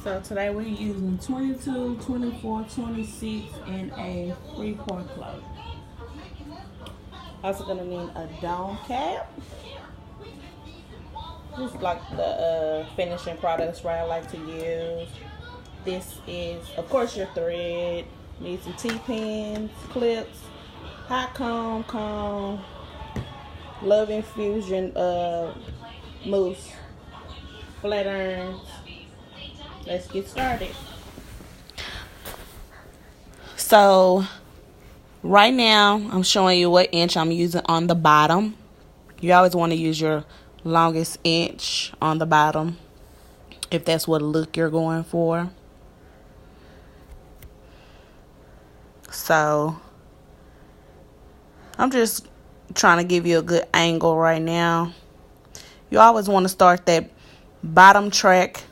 So today we're using 22, 24, 26, and a 3-point closure. Also gonna need a dome cap. Just like the finishing products I like to use. This is, of course, your thread. Need some T-pins, clips, hot comb, Love Infusion mousse, flat irons. Let's get started. So right now I'm showing you what inch I'm using on the bottom. You always want to use your longest inch on the bottom if that's what look you're going for. So I'm just trying to give you a good angle right now. You always want to start that bottom track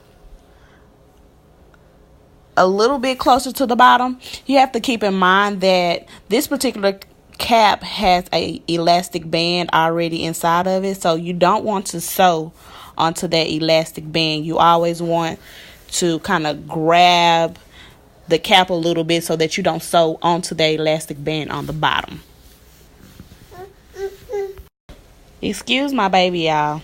a little bit closer to the bottom. You have to keep in mind that this particular cap has a elastic band already inside of it, so you don't want to sew onto that elastic band. You always want to kind of grab the cap a little bit so that you don't sew onto the elastic band on the bottom. Excuse my baby, y'all.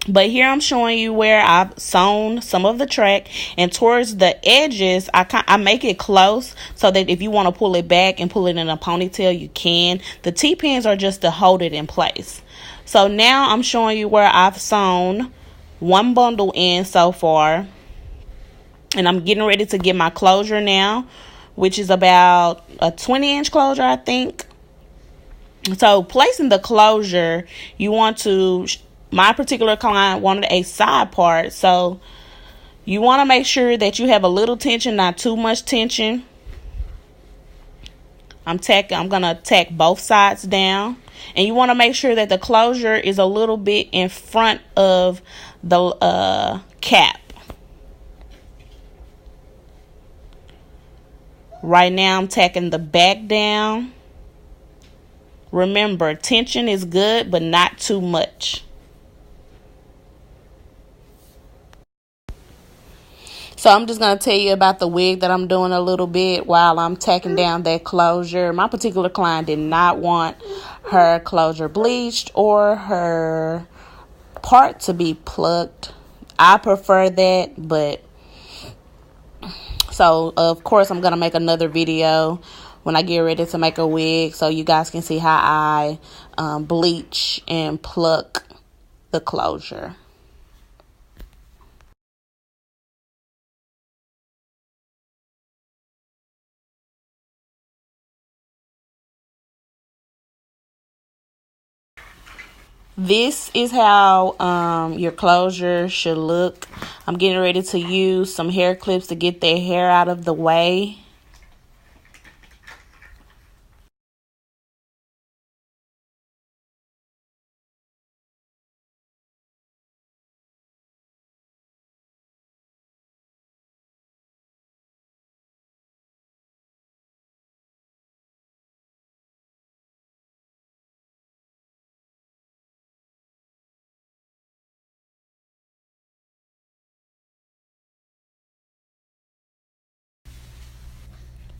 But here I'm showing you where I've sewn some of the track, and towards the edges I make it close so that if you want to pull it back and pull it in a ponytail, you can. The T-pins are just to hold it in place. So now I'm showing you where I've sewn one bundle in so far, and I'm getting ready to get my closure now, which is about a 20-inch closure, I think. So placing the closure, you want to, my particular client wanted a side part, so you want to make sure that you have a little tension, not too much tension. I'm going to tack both sides down, and you want to make sure that the closure is a little bit in front of the cap. Right now I'm tacking the back down. Remember, tension is good, but not too much. So I'm just going to tell you about the wig that I'm doing a little bit while I'm tacking down that closure. My particular client did not want her closure bleached or her part to be plucked. I prefer that, but so of course I'm going to make another video when I get ready to make a wig so you guys can see how I bleach and pluck the closure. This is how your closure should look. I'm getting ready to use some hair clips to get their hair out of the way.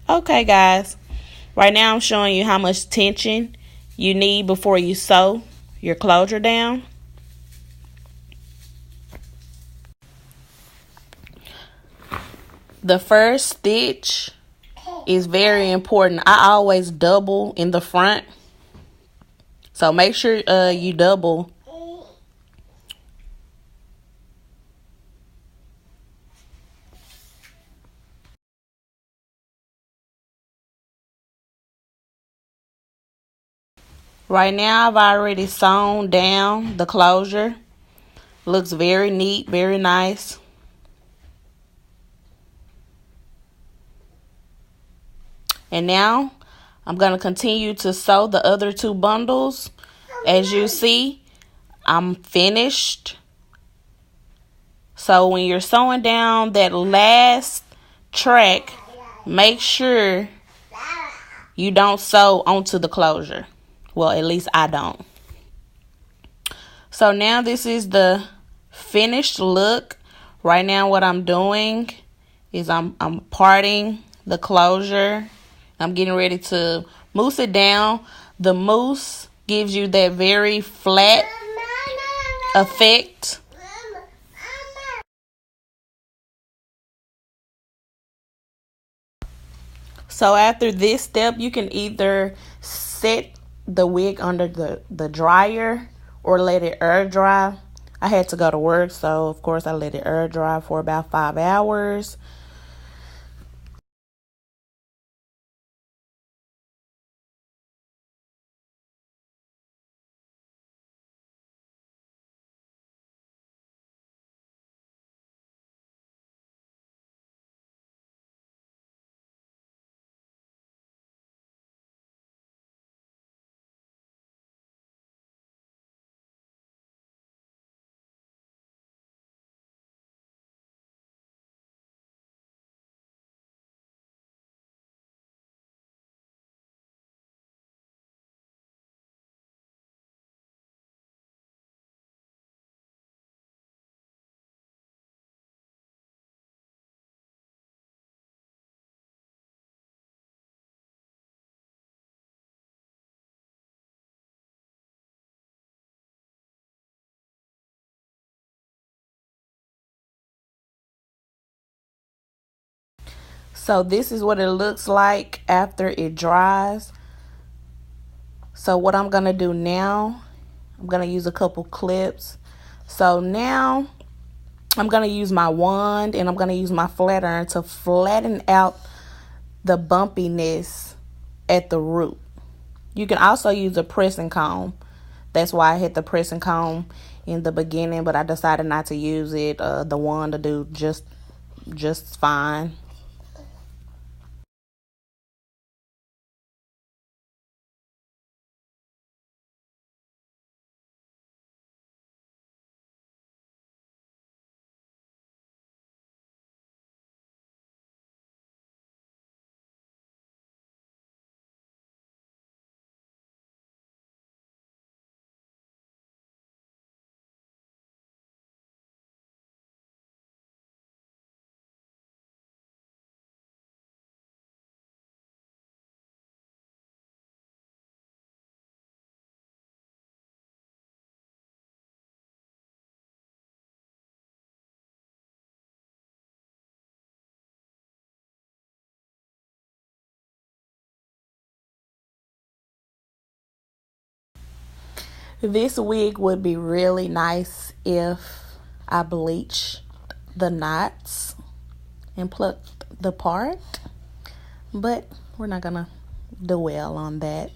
Okay, guys. Right now I'm showing you how much tension you need before you sew your closure down. The first stitch is very important. I always double in the front. So make sure you double. Right now I've already sewn down the closure. Looks very neat, very nice. And now I'm going to continue to sew the other two bundles. As you see, I'm finished. So when you're sewing down that last track, make sure you don't sew onto the closure. Well, at least I don't. So now this is the finished look. Right now what I'm doing is I'm parting the closure. I'm getting ready to mousse it down. The mousse gives you that very flat effect. So after this step, you can either set the wig under the dryer or let it air dry. I had to go to work, so of course I let it air dry for about 5 hours. So this is what it looks like after it dries. So what I'm going to do now, I'm going to use a couple clips. So now I'm going to use my wand and I'm going to use my flat iron to flatten out the bumpiness at the root. You can also use a pressing comb. That's why I hit the pressing comb in the beginning, but I decided not to use it. The wand to do just fine. This wig would be really nice if I bleached the knots and plucked the part, but we're not gonna dwell on that.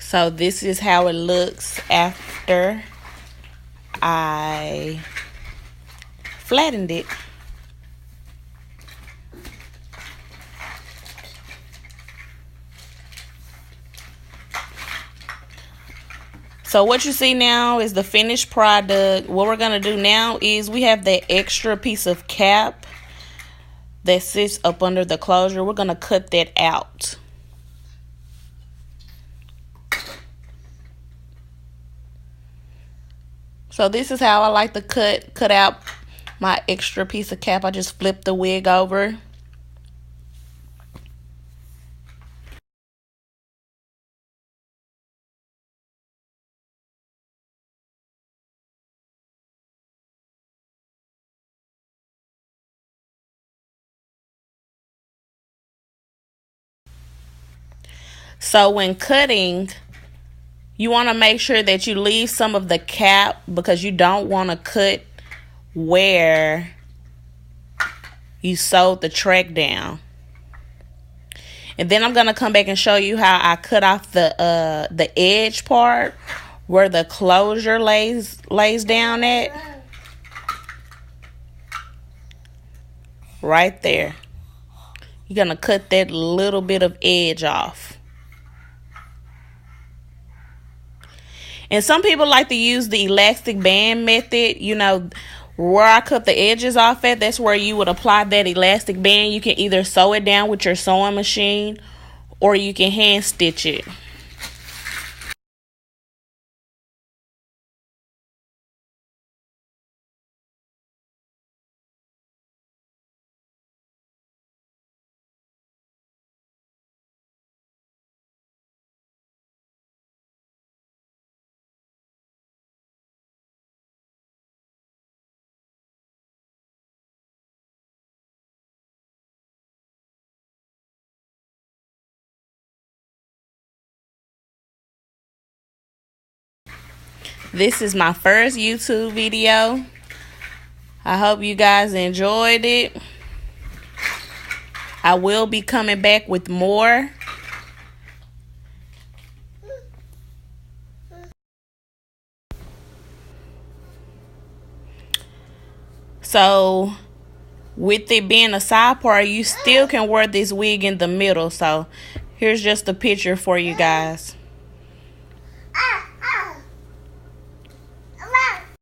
So this is how it looks after I flattened it. So what you see now is the finished product. What we're going to do now is we have that extra piece of cap that sits up under the closure. We're going to cut that out. So this is how I like to cut out my extra piece of cap. I just flip the wig over. So when cutting, you want to make sure that you leave some of the cap because you don't want to cut where you sewed the track down. And then I'm going to come back and show you how I cut off the edge part where the closure lays down at. Right there. You're going to cut that little bit of edge off. And some people like to use the elastic band method. You know, where I cut the edges off at, that's where you would apply that elastic band. You can either sew it down with your sewing machine or you can hand stitch it. This is my first YouTube video. I hope you guys enjoyed it. I will be coming back with more. So with it being a side part, you still can wear this wig in the middle. So here's just a picture for you guys.